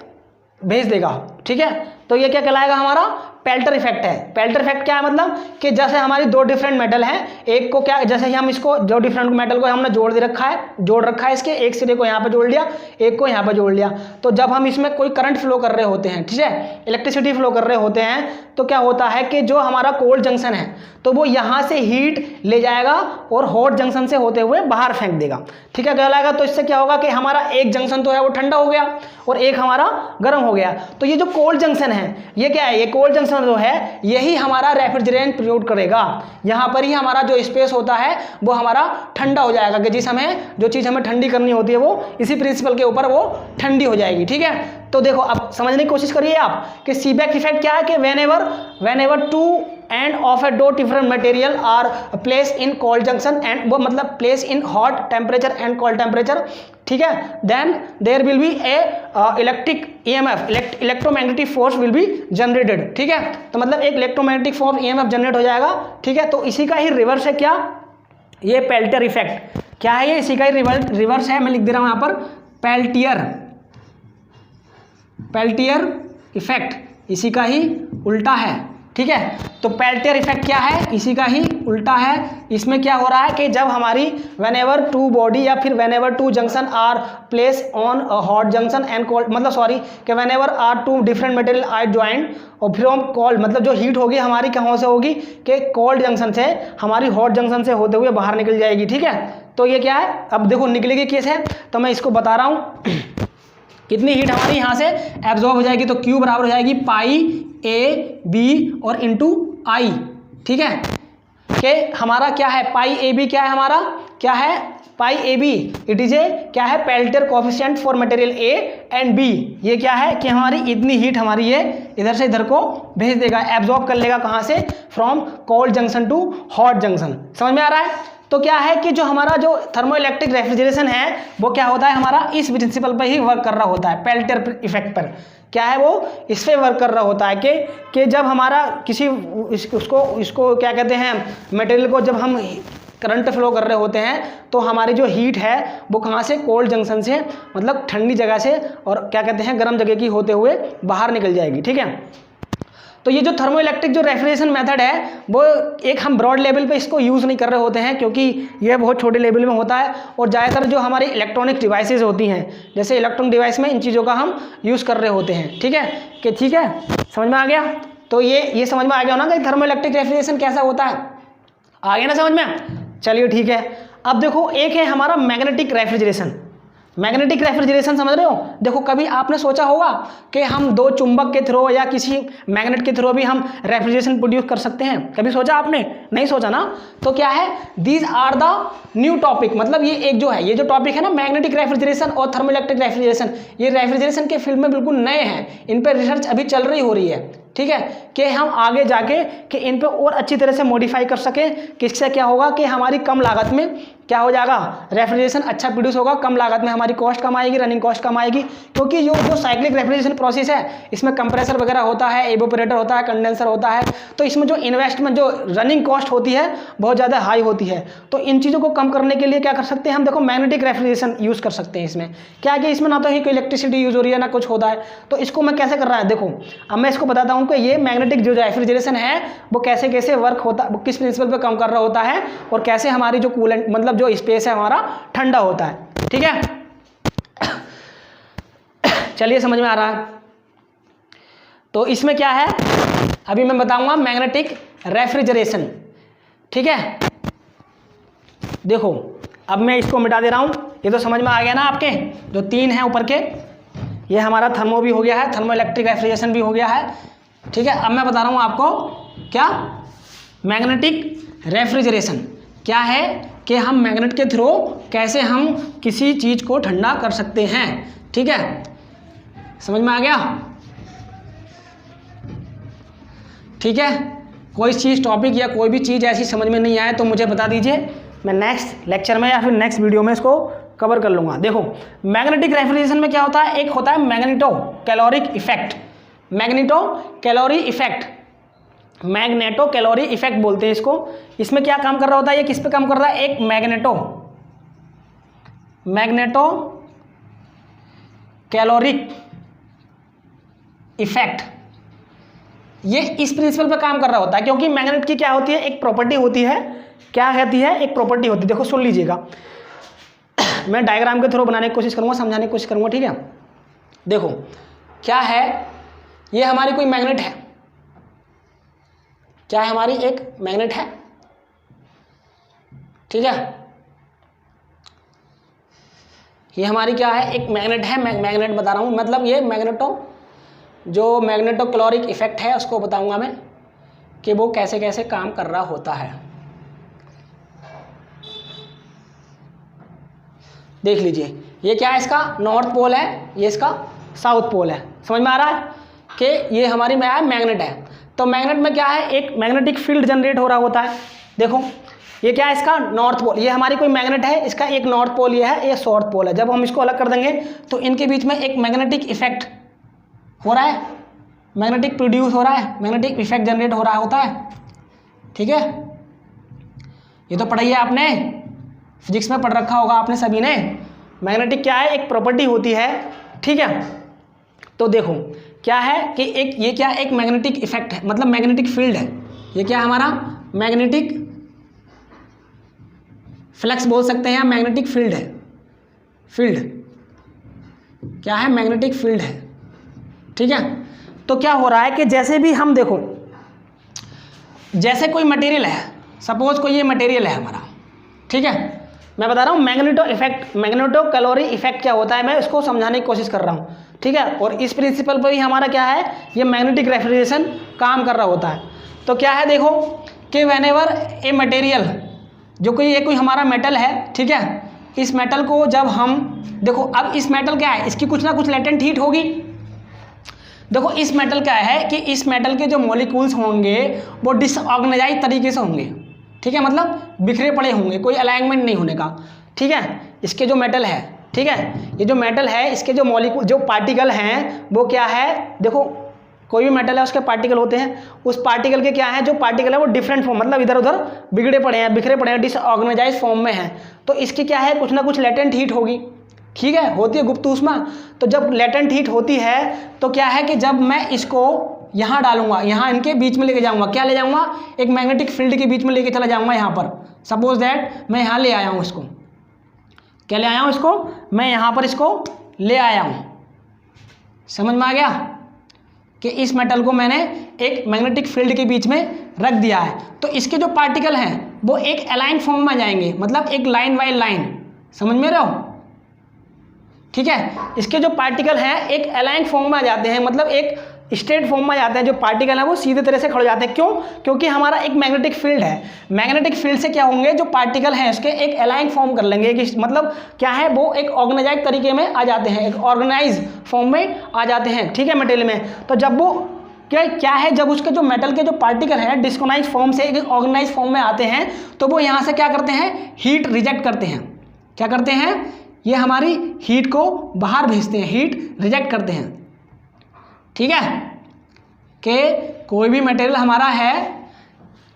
A: भेज देगा। ठीक है, तो ये क्या कहलाएगा, हमारा पेल्टर इफेक्ट है। पेल्टर इफेक्ट क्या है, मतलब कि जैसे हमारी दो डिफरेंट मेटल हैं, एक को क्या, जैसे हम इसको जो डिफरेंट मेटल को हमने जोड़ रखा है इसके एक सिरे को यहाँ पे जोड़ लिया, एक को यहाँ पे जोड़ लिया, तो जब हम इसमें कोई करंट फ्लो कर रहे होते हैं, ठीक है, इलेक्ट्रिसिटी फ्लो कर रहे होते हैं, तो क्या होता है कि जो हमारा कोल्ड जंक्शन है तो वो यहाँ से हीट ले जाएगा और हॉट जंक्शन से होते हुए बाहर फेंक देगा। ठीक है, कहलाएगा। तो इससे क्या होगा कि हमारा एक जंक्शन तो है वो ठंडा हो गया और एक हमारा गर्म हो गया। तो ये जो कोल्ड जंक्शन है ये क्या है, ये कोल्ड जंक्शन जो है यही हमारा रेफ्रिजरेंट प्रोड्यूस करेगा। यहाँ पर ही हमारा जो स्पेस होता है वो हमारा ठंडा हो जाएगा, कि जिस हमें जो चीज़ हमें ठंडी करनी होती है वो इसी प्रिंसिपल के ऊपर वो ठंडी हो जाएगी। ठीक है, तो देखो अब समझने की कोशिश करिए आप कि सीबेक इफेक्ट क्या है कि whenever two end of a दो different material are placed in cold junction and वो मतलब place in hot temperature and cold temperature, ठीक है, then there will be a electric EMF, electromagnetic force will be generated। ठीक है, तो मतलब एक इलेक्ट्रोमैग्नेटिक फोर्स EMF जनरेट हो जाएगा। ठीक है, तो इसी का ही रिवर्स है क्या, ये पेल्टियर इफेक्ट। क्या है ये, इसी का ही रिवर्स है, मैं लिख दे रहा हूं यहां पर, पेल्टियर इफेक्ट इसी का ही उल्टा है। ठीक है, तो पेल्टियर इफेक्ट क्या है, इसी का ही उल्टा है। इसमें क्या हो रहा है कि जब हमारी whenever two body या फिर whenever two junction are placed on a hot junction and cold, मतलब सॉरी कि whenever are two different material are joined और फिर हम cold, मतलब जो हीट होगी हमारी कहाँ से होगी कि कोल्ड जंक्शन से हमारी हॉट जंक्शन से होते हुए बाहर निकल जाएगी। ठीक है, तो ये क्या है, अब देखो निकलेगी कैसे, तो मैं इसको बता रहा हूँ। कितनी हीट हमारी यहाँ से एब्जॉर्ब हो जाएगी, तो Q बराबर हो जाएगी पाई ए बी और इंटू आई। ठीक है, कि हमारा क्या है, पाई ए बी क्या है, हमारा क्या है, pi A B it is A क्या है, Peltier coefficient for material A and B. ये क्या है कि हमारी इतनी हीट हमारी ये इधर से इधर को भेज देगा, एब्जॉर्ब कर लेगा, कहाँ से, from cold junction to hot junction. समझ में आ रहा है। तो क्या है कि जो हमारा जो थर्मोइलेक्ट्रिक रेफ्रिजरेशन है वो क्या होता है, हमारा इस प्रिंसिपल पर ही वर्क कर रहा होता है, पेल्टियर इफेक्ट पर। क्या है, वो इस पे वर्क कर रहा होता है कि जब हमारा किसी इसको क्या कहते हैं, मटेरियल को जब हम करंट फ्लो कर रहे होते हैं तो हमारी जो हीट है वो कहाँ से, कोल्ड जंक्शन से, मतलब ठंडी जगह से, और क्या कहते हैं गर्म जगह की होते हुए बाहर निकल जाएगी। ठीक है, तो ये जो थर्मोइलेक्ट्रिक जो रेफ्रिजरेशन मेथड है वो एक हम ब्रॉड लेवल पे इसको यूज़ नहीं कर रहे होते हैं, क्योंकि ये बहुत छोटे लेवल में होता है, और ज़्यादातर जो हमारी इलेक्ट्रॉनिक डिवाइसेस होती हैं, जैसे इलेक्ट्रॉनिक डिवाइस में इन चीज़ों का हम यूज़ कर रहे होते हैं। ठीक है, कि ठीक है, समझ में आ गया। तो ये समझ में आ गया ना कि थर्मोइलेक्ट्रिक रेफ्रिजरेशन कैसा होता है, आ गया ना समझ में। चलिए ठीक है, अब देखो एक है हमारा मैग्नेटिक रेफ्रिजरेशन। मैग्नेटिक रेफ्रिजरेशन समझ रहे हो, देखो कभी आपने सोचा होगा कि हम दो चुंबक के थ्रू या किसी मैग्नेट के थ्रू भी हम रेफ्रिजरेशन प्रोड्यूस कर सकते हैं, कभी सोचा आपने, नहीं सोचा ना। तो क्या है, these are the new topic, मतलब ये एक जो है, ये जो टॉपिक है ना मैग्नेटिक रेफ्रिजरेशन और थर्मोइलेक्ट्रिक रेफ्रिजरेशन, ये रेफ्रिजरेशन के फील्ड में बिल्कुल नए हैं, इन पर रिसर्च अभी चल रही हो रही है। ठीक है, कि हम आगे जाके कि इन पे और अच्छी तरह से मॉडिफाई कर सकें, किससे क्या होगा कि हमारी कम लागत में क्या हो जाएगा, रेफ्रिजरेशन अच्छा प्रोड्यूस होगा, कम लागत में हमारी कॉस्ट कम आएगी, रनिंग कॉस्ट कम आएगी। क्योंकि जो साइक्लिक रेफ्रिजरेशन प्रोसेस है इसमें कंप्रेसर वगैरह होता है, एवोपरेटर होता है, कंडेंसर होता है, तो इसमें जो इन्वेस्टमेंट जो रनिंग कॉस्ट होती है बहुत ज़्यादा हाई होती है। तो इन चीज़ों को कम करने के लिए क्या कर सकते हैं हम, देखो मैग्नेटिक रेफ्रिजरेशन यूज़ कर सकते हैं। इसमें क्या है कि इसमें ना तो ही कोई इलेक्ट्रिसिटी यूज़ हो रही है ना कुछ होता है, तो इसको मैं कैसे कर रहा है, देखो अब मैं इसको बताता हूँ कि ये मैग्नेटिक जो रेफ्रिजरेशन है वो कैसे कैसे वर्क होता है, किस प्रिंसिपल पे काम कर रहा होता है, और कैसे हमारी जो कूलेंट मतलब जो स्पेस है हमारा ठंडा होता है। ठीक है, चलिए समझ में आ रहा है। तो इसमें क्या है अभी मैं बताऊंगा, मैग्नेटिक रेफ्रिजरेशन। ठीक है, देखो अब मैं इसको मिटा दे रहा हूं, ये तो समझ में आ गया ना आपके, जो तीन है ऊपर के, ये हमारा थर्मो भी हो गया है, थर्मोइलेक्ट्रिक रेफ्रिजरेशन भी हो गया है। ठीक है, अब मैं बता रहा हूं आपको क्या, मैग्नेटिक रेफ्रिजरेशन क्या है कि हम मैग्नेट के थ्रू कैसे हम किसी चीज़ को ठंडा कर सकते हैं। ठीक है, समझ में आ गया। ठीक है, कोई चीज़ टॉपिक या कोई भी चीज़ ऐसी समझ में नहीं आए तो मुझे बता दीजिए, मैं नेक्स्ट लेक्चर में या फिर नेक्स्ट वीडियो में इसको कवर कर लूँगा। देखो मैग्नेटिक रेफ्रिजरेशन में क्या होता है, एक होता है magneto caloric effect, magneto calorie effect, magneto calorie effect बोलते हैं इसको। इसमें क्या काम कर रहा होता है, ये किस पे काम कर रहा है, एक मैग्नेटो कैलोरिक इफेक्ट, ये इस प्रिंसिपल पे काम कर रहा होता है, क्योंकि मैग्नेट की क्या होती है, एक प्रॉपर्टी होती है, क्या कहती है, एक प्रॉपर्टी होती है। देखो सुन लीजिएगा, मैं डायग्राम के थ्रू बनाने की कोशिश करूंगा, समझाने की कोशिश करूंगा, ठीक है। देखो क्या है, ये हमारी कोई मैग्नेट है, क्या है, हमारी एक मैग्नेट है, ठीक है, ये हमारी क्या है, एक मैग्नेट है, मैग्नेट बता रहा हूँ, मतलब ये जो मैग्नेटो कैलोरिक इफेक्ट है उसको बताऊंगा मैं कि वो कैसे कैसे काम कर रहा होता है। देख लीजिए, ये क्या है, इसका नॉर्थ पोल है, ये इसका साउथ पोल है, समझ में आ रहा है कि ये हमारी मैग्नेट है। तो मैग्नेट में क्या है, एक मैग्नेटिक फील्ड जनरेट हो रहा होता है। देखो ये क्या है, इसका नॉर्थ पोल, ये हमारी कोई मैग्नेट है, इसका एक नॉर्थ पोल ये है, ये साउथ पोल है। जब हम इसको अलग कर देंगे तो इनके बीच में एक मैग्नेटिक इफेक्ट हो रहा है, मैग्नेटिक प्रोड्यूस हो रहा है, मैग्नेटिक इफेक्ट जनरेट हो रहा होता है, ठीक है। ये तो पढ़ाई है आपने, फिजिक्स में पढ़ रखा होगा आपने सभी ने। मैग्नेटिक क्या है, एक प्रॉपर्टी होती है, ठीक है। तो देखो क्या है कि एक ये क्या, एक मैग्नेटिक इफेक्ट है, मतलब मैग्नेटिक फील्ड है, ये क्या है हमारा मैग्नेटिक फ्लक्स बोल सकते हैं, या मैग्नेटिक फील्ड है, फील्ड क्या है, मैग्नेटिक फील्ड है, ठीक है। तो क्या हो रहा है कि जैसे भी हम देखो, जैसे कोई मटेरियल है, सपोज कोई ये मटेरियल है हमारा, ठीक है, मैं बता रहा हूँ magneto effect, magneto calorie effect क्या होता है, मैं इसको समझाने की कोशिश कर रहा हूँ, ठीक है। और इस प्रिंसिपल पर ही हमारा क्या है, ये मैग्नेटिक रेफ्रिजरेशन काम कर रहा होता है। तो क्या है, देखो कि व्हेनेवर ए मटेरियल, जो कोई ये कोई हमारा मेटल है, ठीक है, इस मेटल को जब हम देखो, अब इस मेटल क्या है, इसकी कुछ ना कुछ लेटेंट हीट होगी। देखो इस मेटल क्या है कि इस मेटल के जो मॉलिक्यूल्स होंगे वो डिसऑर्गेनाइज तरीके से होंगे, ठीक है, मतलब बिखरे पड़े होंगे, कोई अलाइनमेंट नहीं होने का, ठीक है। इसके जो मेटल है, ठीक है, ये जो मेटल है, इसके जो मॉलिक्यूल, जो पार्टिकल हैं वो क्या है, देखो कोई भी मेटल है उसके पार्टिकल होते हैं, उस पार्टिकल के क्या है, जो पार्टिकल है वो डिफरेंट फॉर्म, मतलब इधर उधर बिगड़े पड़े हैं, बिखरे पड़े हैं, डिसऑर्गेनाइज फॉर्म में हैं। तो इसकी क्या है, कुछ ना कुछ लेटेंट हीट होगी, ठीक है, होती है गुप्त ऊष्मा। तो जब लेटेंट हीट होती है तो क्या है कि जब मैं इसको यहाँ डालूंगा, यहाँ इनके बीच में लेके जाऊंगा, क्या ले जाऊंगा, एक मैग्नेटिक फील्ड के बीच में लेके चला जाऊंगा। यहाँ पर सपोज दैट मैं यहाँ ले आया हूँ इसको, क्या ले आया हूँ इसको, मैं यहाँ पर इसको ले आया हूँ, समझ में आ गया कि इस मेटल को मैंने एक मैग्नेटिक फील्ड के बीच में रख दिया है। तो इसके जो पार्टिकल हैं वो एक अलाइन फॉर्म में जाएंगे, मतलब एक लाइन बाय लाइन, समझ में रहे हो, ठीक है। इसके जो पार्टिकल हैं एक अलाइन फॉर्म में आ जाते हैं, मतलब एक स्ट्रेट फॉर्म में जाते हैं, जो पार्टिकल हैं वो सीधे तरह से खड़े जाते हैं। क्यों, क्योंकि हमारा एक मैग्नेटिक फील्ड है, मैग्नेटिक फील्ड से क्या होंगे, जो पार्टिकल हैं उसके एक अलाइन फॉर्म कर लेंगे, मतलब क्या है, वो एक ऑर्गेनाइज तरीके में आ जाते हैं, एक ऑर्गेनाइज फॉर्म में आ जाते हैं, ठीक है, मटेरियल में। तो जब वो क्या है, जब उसके जो मेटल के जो पार्टिकल हैं डिस्कोनाइज फॉर्म से एक ऑर्गेनाइज फॉर्म में आते हैं, तो वो यहाँ से क्या करते हैं, हीट रिजेक्ट करते हैं। क्या करते हैं, ये हमारी हीट को बाहर भेजते हैं, हीट रिजेक्ट करते हैं, ठीक है। कि कोई भी मटेरियल हमारा है,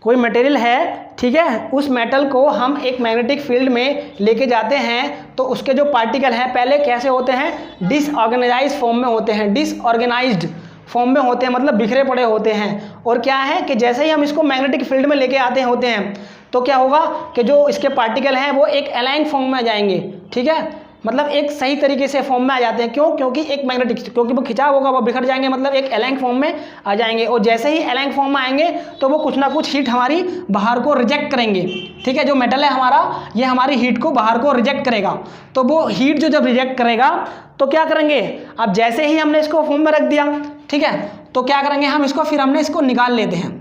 A: कोई मटेरियल है, ठीक है, उस मेटल को हम एक मैग्नेटिक फील्ड में लेके जाते हैं, तो उसके जो पार्टिकल हैं पहले कैसे होते हैं, डिसऑर्गेनाइज फॉर्म में होते हैं, डिसऑर्गेनाइज्ड फॉर्म में होते हैं, मतलब बिखरे पड़े होते हैं। और क्या है कि जैसे ही हम इसको मैग्नेटिक फील्ड में लेके आते होते हैं, तो क्या होगा कि जो इसके पार्टिकल हैं वो एक अलाइन फॉर्म में आ जाएंगे, ठीक है, मतलब एक सही तरीके से फॉर्म में आ जाते हैं। क्यों, क्योंकि एक मैग्नेटिक, क्योंकि वो खिंचाव होगा, वो बिखर जाएंगे, मतलब एक अलाइन फॉर्म में आ जाएंगे। और जैसे ही अलाइन फॉर्म में आएंगे तो वो कुछ ना कुछ हीट हमारी बाहर को रिजेक्ट करेंगे, ठीक है। जो मेटल है हमारा, ये हमारी हीट को बाहर को रिजेक्ट करेगा। तो वो हीट जो जब रिजेक्ट करेगा तो क्या करेंगे, अब जैसे ही हमने इसको फॉर्म में रख दिया, ठीक है, तो क्या करेंगे हम इसको, फिर हमने इसको निकाल लेते हैं।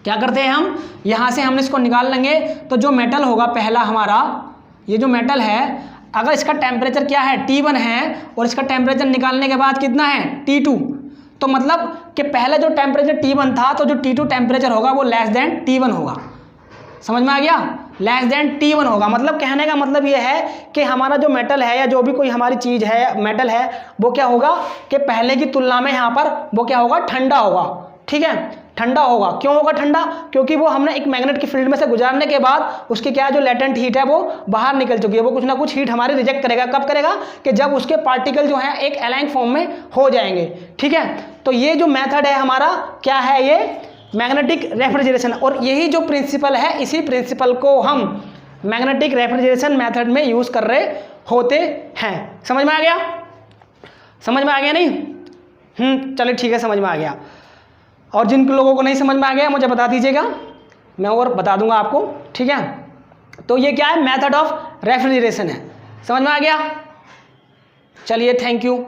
A: क्या करते हैं हम, यहाँ से हमने इसको निकाल लेंगे। तो जो मेटल होगा पहला हमारा, ये जो मेटल है, अगर इसका टेम्परेचर क्या है, T1 है, और इसका टेम्परेचर निकालने के बाद कितना है, T2, तो मतलब कि पहले जो टेम्परेचर T1 था, तो जो T2 टेम्परेचर होगा वो लेस देन T1 होगा, समझ में आ गया। लेस देन T1 होगा। मतलब कहने का मतलब ये है कि हमारा जो मेटल है या जो भी कोई हमारी चीज़ है मेटल है वो क्या होगा कि पहले की तुलना में यहाँ पर वो क्या होगा, ठंडा होगा। ठीक है, ठंडा होगा। क्यों होगा ठंडा? क्योंकि वो हमने एक मैग्नेट की फील्ड में से गुजारने के बाद उसकी क्या जो लेटेंट हीट है वो बाहर निकल चुकी है। वो कुछ ना कुछ हीट हमारी रिजेक्ट करेगा। कब करेगा? कि जब उसके पार्टिकल जो है एक एलाइन फॉर्म में हो जाएंगे। ठीक है, तो ये जो मेथड है हमारा क्या है, ये मैग्नेटिक रेफ्रिजरेशन। और यही जो प्रिंसिपल है, इसी प्रिंसिपल को हम मैग्नेटिक रेफ्रिजरेशन मेथड में यूज कर रहे होते हैं। समझ में आ गया? समझ में आ गया नहीं? चलिए ठीक है, समझ में आ गया। और जिन लोगों को नहीं समझ में आ गया मुझे बता दीजिएगा, मैं और बता दूंगा आपको। ठीक है, तो ये क्या है, मेथड ऑफ रेफ्रिजरेशन है। समझ में आ गया? चलिए, थैंक यू।